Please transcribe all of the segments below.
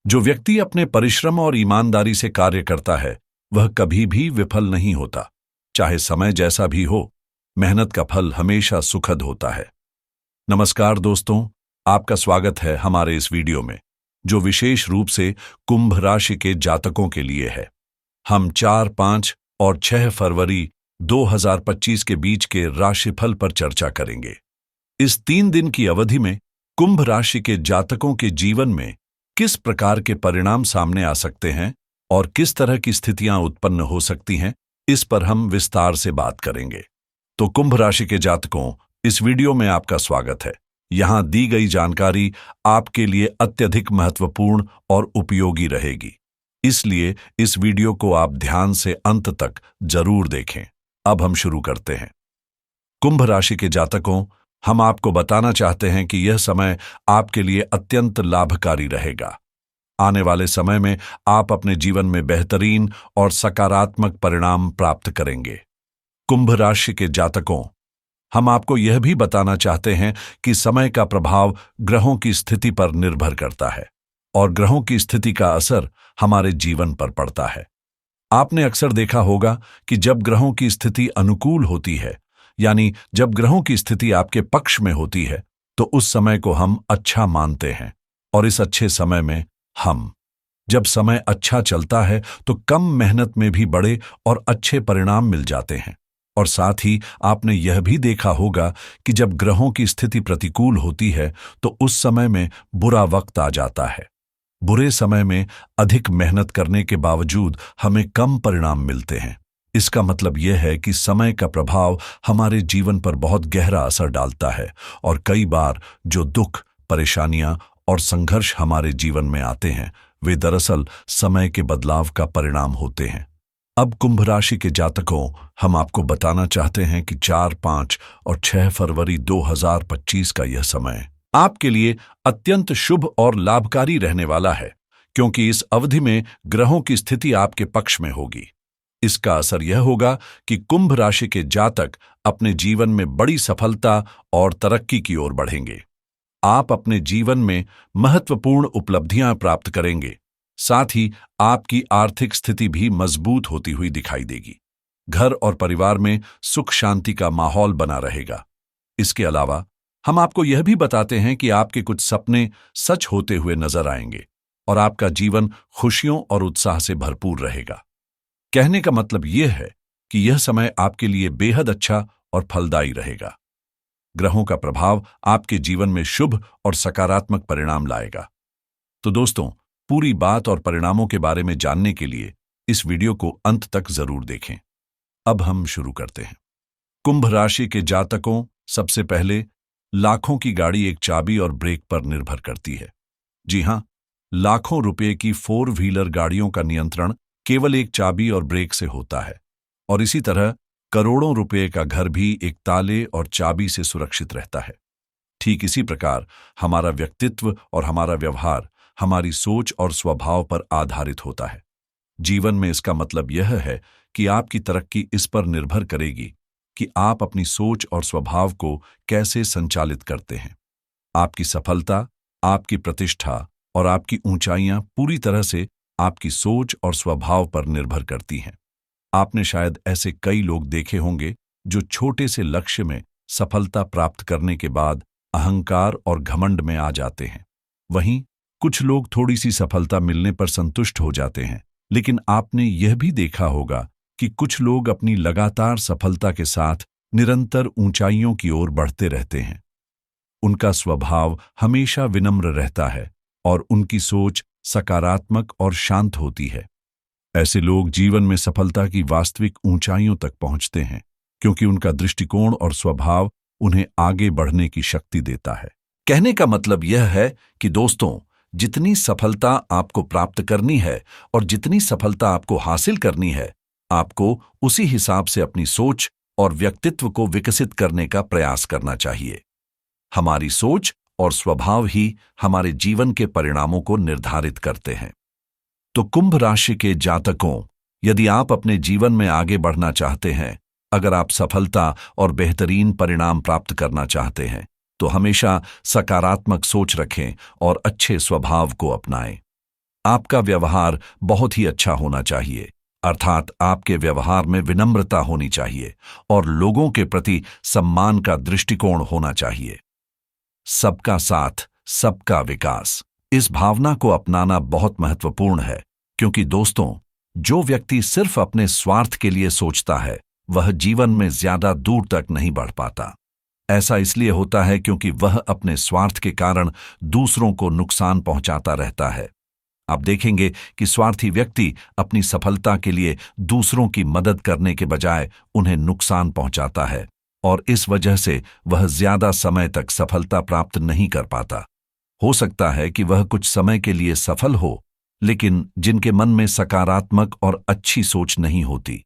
जो व्यक्ति अपने परिश्रम और ईमानदारी से कार्य करता है वह कभी भी विफल नहीं होता। चाहे समय जैसा भी हो, मेहनत का फल हमेशा सुखद होता है। नमस्कार दोस्तों, आपका स्वागत है हमारे इस वीडियो में, जो विशेष रूप से कुंभ राशि के जातकों के लिए है। हम 4, 5 और 6 फरवरी 2025 के बीच के राशिफल पर चर्चा करेंगे। इस 3 दिन की अवधि में कुंभ राशि के जातकों के जीवन में किस प्रकार के परिणाम सामने आ सकते हैं और किस तरह की स्थितियां उत्पन्न हो सकती हैं, इस पर हम विस्तार से बात करेंगे। तो कुंभ राशि के जातकों, इस वीडियो में आपका स्वागत है। यहां दी गई जानकारी आपके लिए अत्यधिक महत्वपूर्ण और उपयोगी रहेगी, इसलिए इस वीडियो को आप ध्यान से अंत तक जरूर देखें। अब हम शुरू करते हैं। कुंभ राशि के जातकों, हम आपको बताना चाहते हैं कि यह समय आपके लिए अत्यंत लाभकारी रहेगा। आने वाले समय में आप अपने जीवन में बेहतरीन और सकारात्मक परिणाम प्राप्त करेंगे। कुंभ राशि के जातकों, हम आपको यह भी बताना चाहते हैं कि समय का प्रभाव ग्रहों की स्थिति पर निर्भर करता है और ग्रहों की स्थिति का असर हमारे जीवन पर पड़ता है। आपने अक्सर देखा होगा कि जब ग्रहों की स्थिति अनुकूल होती है, यानी जब ग्रहों की स्थिति आपके पक्ष में होती है, तो उस समय को हम अच्छा मानते हैं। और इस अच्छे समय में जब समय अच्छा चलता है तो कम मेहनत में भी बड़े और अच्छे परिणाम मिल जाते हैं। और साथ ही आपने यह भी देखा होगा कि जब ग्रहों की स्थिति प्रतिकूल होती है तो उस समय में बुरा वक्त आ जाता है। बुरे समय में अधिक मेहनत करने के बावजूद हमें कम परिणाम मिलते हैं। इसका मतलब यह है कि समय का प्रभाव हमारे जीवन पर बहुत गहरा असर डालता है और कई बार जो दुख, परेशानियां और संघर्ष हमारे जीवन में आते हैं, वे दरअसल समय के बदलाव का परिणाम होते हैं। अब कुंभ राशि के जातकों, हम आपको बताना चाहते हैं कि 4, 5 और 6 फरवरी 2025 का यह समय आपके लिए अत्यंत शुभ और लाभकारी रहने वाला है, क्योंकि इस अवधि में ग्रहों की स्थिति आपके पक्ष में होगी। इसका असर यह होगा कि कुंभ राशि के जातक अपने जीवन में बड़ी सफलता और तरक्की की ओर बढ़ेंगे। आप अपने जीवन में महत्वपूर्ण उपलब्धियां प्राप्त करेंगे। साथ ही आपकी आर्थिक स्थिति भी मजबूत होती हुई दिखाई देगी। घर और परिवार में सुख शांति का माहौल बना रहेगा। इसके अलावा हम आपको यह भी बताते हैं कि आपके कुछ सपने सच होते हुए नजर आएंगे और आपका जीवन खुशियों और उत्साह से भरपूर रहेगा। कहने का मतलब यह है कि यह समय आपके लिए बेहद अच्छा और फलदायी रहेगा। ग्रहों का प्रभाव आपके जीवन में शुभ और सकारात्मक परिणाम लाएगा। तो दोस्तों, पूरी बात और परिणामों के बारे में जानने के लिए इस वीडियो को अंत तक जरूर देखें। अब हम शुरू करते हैं। कुंभ राशि के जातकों, सबसे पहले लाखों की गाड़ी एक चाबी और ब्रेक पर निर्भर करती है। जी हां, लाखों रुपए की 4 व्हीलर गाड़ियों का नियंत्रण केवल एक चाबी और ब्रेक से होता है। और इसी तरह करोड़ों रुपए का घर भी एक ताले और चाबी से सुरक्षित रहता है। ठीक इसी प्रकार हमारा व्यक्तित्व और हमारा व्यवहार हमारी सोच और स्वभाव पर आधारित होता है। जीवन में इसका मतलब यह है कि आपकी तरक्की इस पर निर्भर करेगी कि आप अपनी सोच और स्वभाव को कैसे संचालित करते हैं। आपकी सफलता, आपकी प्रतिष्ठा और आपकी ऊंचाइयां पूरी तरह से आपकी सोच और स्वभाव पर निर्भर करती हैं। आपने शायद ऐसे कई लोग देखे होंगे जो छोटे से लक्ष्य में सफलता प्राप्त करने के बाद अहंकार और घमंड में आ जाते हैं। वहीं कुछ लोग थोड़ी सी सफलता मिलने पर संतुष्ट हो जाते हैं। लेकिन आपने यह भी देखा होगा कि कुछ लोग अपनी लगातार सफलता के साथ निरंतर ऊंचाइयों की ओर बढ़ते रहते हैं। उनका स्वभाव हमेशा विनम्र रहता है और उनकी सोच सकारात्मक और शांत होती है। ऐसे लोग जीवन में सफलता की वास्तविक ऊंचाइयों तक पहुंचते हैं, क्योंकि उनका दृष्टिकोण और स्वभाव उन्हें आगे बढ़ने की शक्ति देता है। कहने का मतलब यह है कि दोस्तों, जितनी सफलता आपको प्राप्त करनी है और जितनी सफलता आपको हासिल करनी है, आपको उसी हिसाब से अपनी सोच और व्यक्तित्व को विकसित करने का प्रयास करना चाहिए। हमारी सोच और स्वभाव ही हमारे जीवन के परिणामों को निर्धारित करते हैं। तो कुंभ राशि के जातकों, यदि आप अपने जीवन में आगे बढ़ना चाहते हैं, अगर आप सफलता और बेहतरीन परिणाम प्राप्त करना चाहते हैं, तो हमेशा सकारात्मक सोच रखें और अच्छे स्वभाव को अपनाएं। आपका व्यवहार बहुत ही अच्छा होना चाहिए, अर्थात आपके व्यवहार में विनम्रता होनी चाहिए और लोगों के प्रति सम्मान का दृष्टिकोण होना चाहिए। सबका साथ, सबका विकास, इस भावना को अपनाना बहुत महत्वपूर्ण है, क्योंकि दोस्तों, जो व्यक्ति सिर्फ अपने स्वार्थ के लिए सोचता है वह जीवन में ज्यादा दूर तक नहीं बढ़ पाता। ऐसा इसलिए होता है क्योंकि वह अपने स्वार्थ के कारण दूसरों को नुकसान पहुंचाता रहता है। आप देखेंगे कि स्वार्थी व्यक्ति अपनी सफलता के लिए दूसरों की मदद करने के बजाय उन्हें नुकसान पहुंचाता है और इस वजह से वह ज्यादा समय तक सफलता प्राप्त नहीं कर पाता। हो सकता है कि वह कुछ समय के लिए सफल हो, लेकिन जिनके मन में सकारात्मक और अच्छी सोच नहीं होती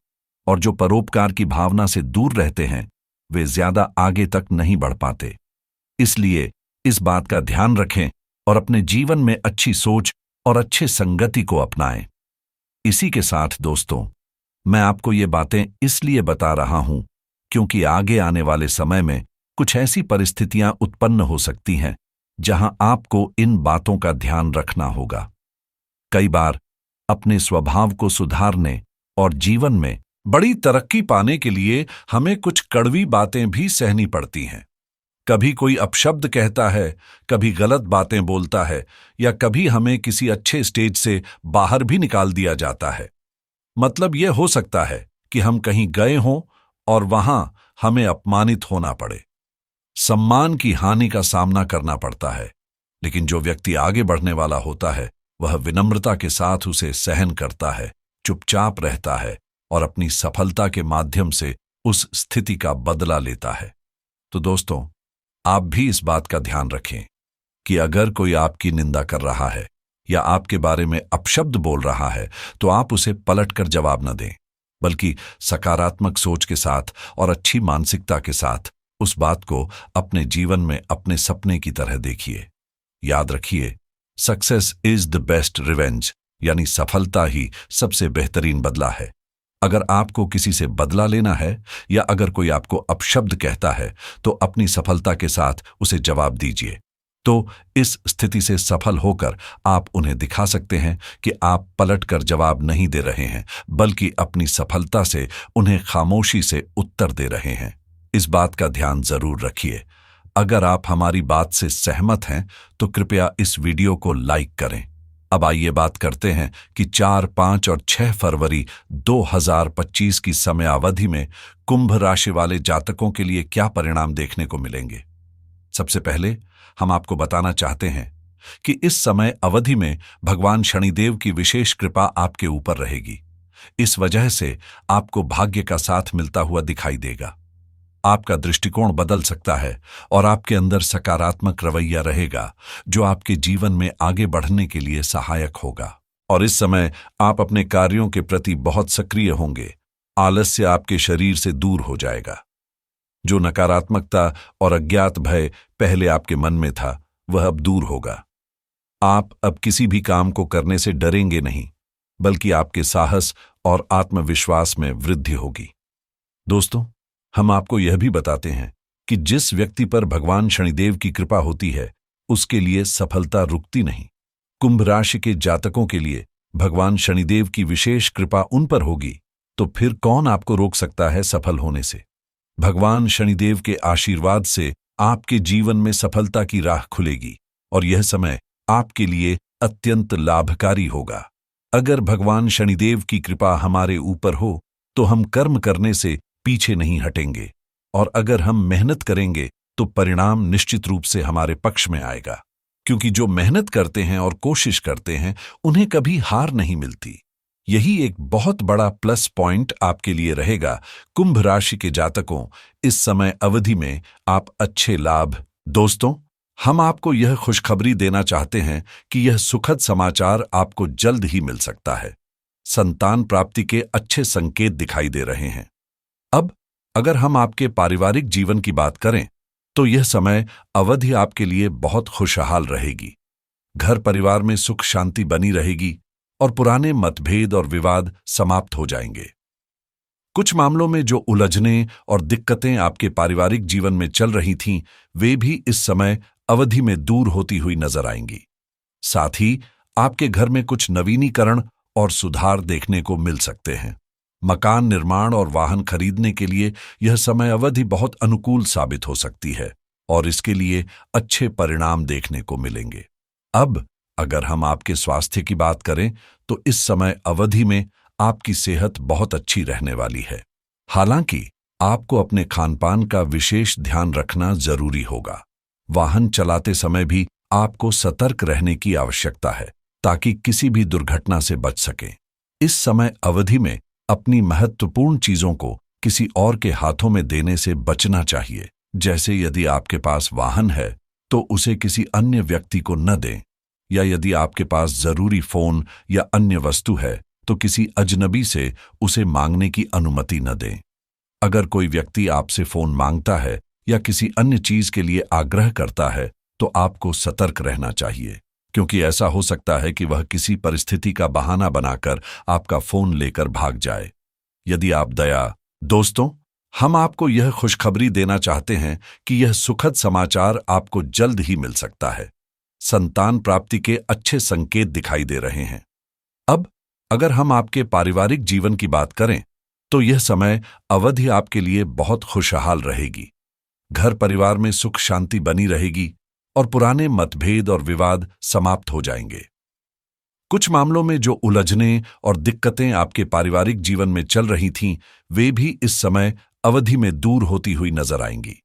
और जो परोपकार की भावना से दूर रहते हैं, वे ज्यादा आगे तक नहीं बढ़ पाते। इसलिए इस बात का ध्यान रखें और अपने जीवन में अच्छी सोच और अच्छे संगति को अपनाएं। इसी के साथ दोस्तों, मैं आपको ये बातें इसलिए बता रहा हूं क्योंकि आगे आने वाले समय में कुछ ऐसी परिस्थितियां उत्पन्न हो सकती हैं जहां आपको इन बातों का ध्यान रखना होगा। कई बार अपने स्वभाव को सुधारने और जीवन में बड़ी तरक्की पाने के लिए हमें कुछ कड़वी बातें भी सहनी पड़ती हैं। कभी कोई अपशब्द कहता है, कभी गलत बातें बोलता है या कभी हमें किसी अच्छे स्टेज से बाहर भी निकाल दिया जाता है। मतलब यह हो सकता है कि हम कहीं गए हों और वहां हमें अपमानित होना पड़े, सम्मान की हानि का सामना करना पड़ता है। लेकिन जो व्यक्ति आगे बढ़ने वाला होता है वह विनम्रता के साथ उसे सहन करता है, चुपचाप रहता है और अपनी सफलता के माध्यम से उस स्थिति का बदला लेता है। तो दोस्तों, आप भी इस बात का ध्यान रखें कि अगर कोई आपकी निंदा कर रहा है या आपके बारे में अपशब्द बोल रहा है तो आप उसे पलटकर जवाब न दें, बल्कि सकारात्मक सोच के साथ और अच्छी मानसिकता के साथ उस बात को अपने जीवन में अपने सपने की तरह देखिए। याद रखिए, success is the best revenge, यानी सफलता ही सबसे बेहतरीन बदला है। अगर आपको किसी से बदला लेना है या अगर कोई आपको अपशब्द कहता है तो अपनी सफलता के साथ उसे जवाब दीजिए। तो इस स्थिति से सफल होकर आप उन्हें दिखा सकते हैं कि आप पलटकर जवाब नहीं दे रहे हैं, बल्कि अपनी सफलता से उन्हें खामोशी से उत्तर दे रहे हैं। इस बात का ध्यान जरूर रखिए। अगर आप हमारी बात से सहमत हैं तो कृपया इस वीडियो को लाइक करें। अब आइए बात करते हैं कि 4, 5 और 6 फरवरी 2025 की समयावधि में कुंभ राशि वाले जातकों के लिए क्या परिणाम देखने को मिलेंगे। सबसे पहले हम आपको बताना चाहते हैं कि इस समय अवधि में भगवान शनिदेव की विशेष कृपा आपके ऊपर रहेगी। इस वजह से आपको भाग्य का साथ मिलता हुआ दिखाई देगा। आपका दृष्टिकोण बदल सकता है और आपके अंदर सकारात्मक रवैया रहेगा, जो आपके जीवन में आगे बढ़ने के लिए सहायक होगा। और इस समय आप अपने कार्यों के प्रति बहुत सक्रिय होंगे। आलस्य आपके शरीर से दूर हो जाएगा। जो नकारात्मकता और अज्ञात भय पहले आपके मन में था, वह अब दूर होगा। आप अब किसी भी काम को करने से डरेंगे नहीं, बल्कि आपके साहस और आत्मविश्वास में वृद्धि होगी। दोस्तों, हम आपको यह भी बताते हैं कि जिस व्यक्ति पर भगवान शनिदेव की कृपा होती है, उसके लिए सफलता रुकती नहीं। कुंभ राशि के जातकों के लिए भगवान शनिदेव की विशेष कृपा उन पर होगी, तो फिर कौन आपको रोक सकता है सफल होने से। भगवान शनिदेव के आशीर्वाद से आपके जीवन में सफलता की राह खुलेगी और यह समय आपके लिए अत्यंत लाभकारी होगा। अगर भगवान शनिदेव की कृपा हमारे ऊपर हो तो हम कर्म करने से पीछे नहीं हटेंगे, और अगर हम मेहनत करेंगे तो परिणाम निश्चित रूप से हमारे पक्ष में आएगा, क्योंकि जो मेहनत करते हैं और कोशिश करते हैं उन्हें कभी हार नहीं मिलती। यही एक बहुत बड़ा प्लस पॉइंट आपके लिए रहेगा। कुंभ राशि के जातकों, इस समय अवधि में आप अच्छे लाभ। दोस्तों, हम आपको यह खुशखबरी देना चाहते हैं कि यह सुखद समाचार आपको जल्द ही मिल सकता है। संतान प्राप्ति के अच्छे संकेत दिखाई दे रहे हैं। अब अगर हम आपके पारिवारिक जीवन की बात करें तो यह समय अवधि आपके लिए बहुत खुशहाल रहेगी। घर परिवार में सुख शांति बनी रहेगी और पुराने मतभेद और विवाद समाप्त हो जाएंगे। कुछ मामलों में जो उलझनें और दिक्कतें आपके पारिवारिक जीवन में चल रही थीं, वे भी इस समय अवधि में दूर होती हुई नजर आएंगी। साथ ही आपके घर में कुछ नवीनीकरण और सुधार देखने को मिल सकते हैं। मकान निर्माण और वाहन खरीदने के लिए यह समय अवधि बहुत अनुकूल साबित हो सकती है और इसके लिए अच्छे परिणाम देखने को मिलेंगे। अब अगर हम आपके स्वास्थ्य की बात करें तो इस समय अवधि में आपकी सेहत बहुत अच्छी रहने वाली है। हालांकि आपको अपने खानपान का विशेष ध्यान रखना जरूरी होगा। वाहन चलाते समय भी आपको सतर्क रहने की आवश्यकता है ताकि किसी भी दुर्घटना से बच सकें। इस समय अवधि में अपनी महत्वपूर्ण चीजों को किसी और के हाथों में देने से बचना चाहिए। जैसे यदि आपके पास वाहन है तो उसे किसी अन्य व्यक्ति को न दें, या यदि आपके पास जरूरी फोन या अन्य वस्तु है तो किसी अजनबी से उसे मांगने की अनुमति न दें। अगर कोई व्यक्ति आपसे फोन मांगता है या किसी अन्य चीज के लिए आग्रह करता है तो आपको सतर्क रहना चाहिए, क्योंकि ऐसा हो सकता है कि वह किसी परिस्थिति का बहाना बनाकर आपका फोन लेकर भाग जाए। यदि आप दोस्तों, हम आपको यह खुशखबरी देना चाहते हैं कि यह सुखद समाचार आपको जल्द ही मिल सकता है। संतान प्राप्ति के अच्छे संकेत दिखाई दे रहे हैं। अब अगर हम आपके पारिवारिक जीवन की बात करें तो यह समय अवधि आपके लिए बहुत खुशहाल रहेगी। घर परिवार में सुख शांति बनी रहेगी और पुराने मतभेद और विवाद समाप्त हो जाएंगे। कुछ मामलों में जो उलझने और दिक्कतें आपके पारिवारिक जीवन में चल रही थीं, वे भी इस समय अवधि में दूर होती हुई नजर आएंगी।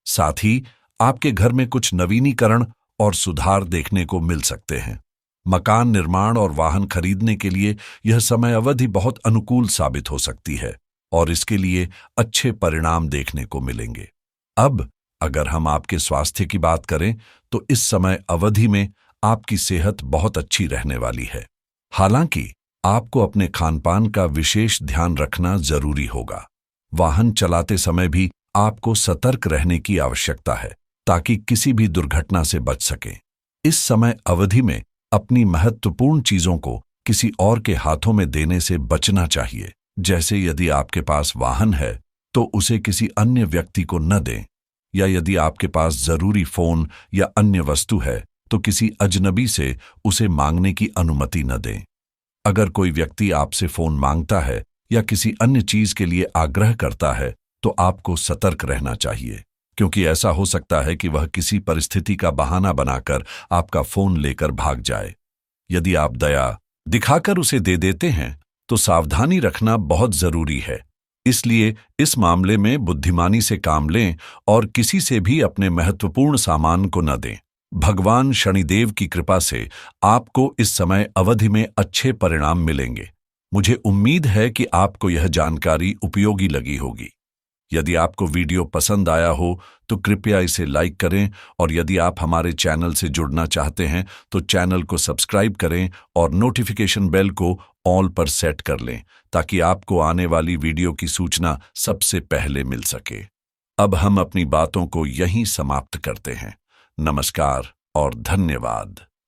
साथ ही आपके घर में कुछ नवीनीकरण और सुधार देखने को मिल सकते हैं। मकान निर्माण और वाहन खरीदने के लिए यह समय अवधि बहुत अनुकूल साबित हो सकती है और इसके लिए अच्छे परिणाम देखने को मिलेंगे। अब अगर हम आपके स्वास्थ्य की बात करें तो इस समय अवधि में आपकी सेहत बहुत अच्छी रहने वाली है। हालांकि आपको अपने खानपान का विशेष ध्यान रखना जरूरी होगा। वाहन चलाते समय भी आपको सतर्क रहने की आवश्यकता है ताकि किसी भी दुर्घटना से बच सकें। इस समय अवधि में अपनी महत्वपूर्ण चीजों को किसी और के हाथों में देने से बचना चाहिए। जैसे यदि आपके पास वाहन है तो उसे किसी अन्य व्यक्ति को न दें, या यदि आपके पास जरूरी फोन या अन्य वस्तु है तो किसी अजनबी से उसे मांगने की अनुमति न दें। अगर कोई व्यक्ति आपसे फोन मांगता है या किसी अन्य चीज के लिए आग्रह करता है तो आपको सतर्क रहना चाहिए, क्योंकि ऐसा हो सकता है कि वह किसी परिस्थिति का बहाना बनाकर आपका फोन लेकर भाग जाए। यदि आप दया दिखाकर उसे दे देते हैं तो सावधानी रखना बहुत जरूरी है। इसलिए इस मामले में बुद्धिमानी से काम लें और किसी से भी अपने महत्वपूर्ण सामान को न दें। भगवान शनिदेव की कृपा से आपको इस समय अवधि में अच्छे परिणाम मिलेंगे। मुझे उम्मीद है कि आपको यह जानकारी उपयोगी लगी होगी। यदि आपको वीडियो पसंद आया हो तो कृपया इसे लाइक करें, और यदि आप हमारे चैनल से जुड़ना चाहते हैं तो चैनल को सब्सक्राइब करें और नोटिफिकेशन बेल को ऑल पर सेट कर लें ताकि आपको आने वाली वीडियो की सूचना सबसे पहले मिल सके। अब हम अपनी बातों को यहीं समाप्त करते हैं। नमस्कार और धन्यवाद।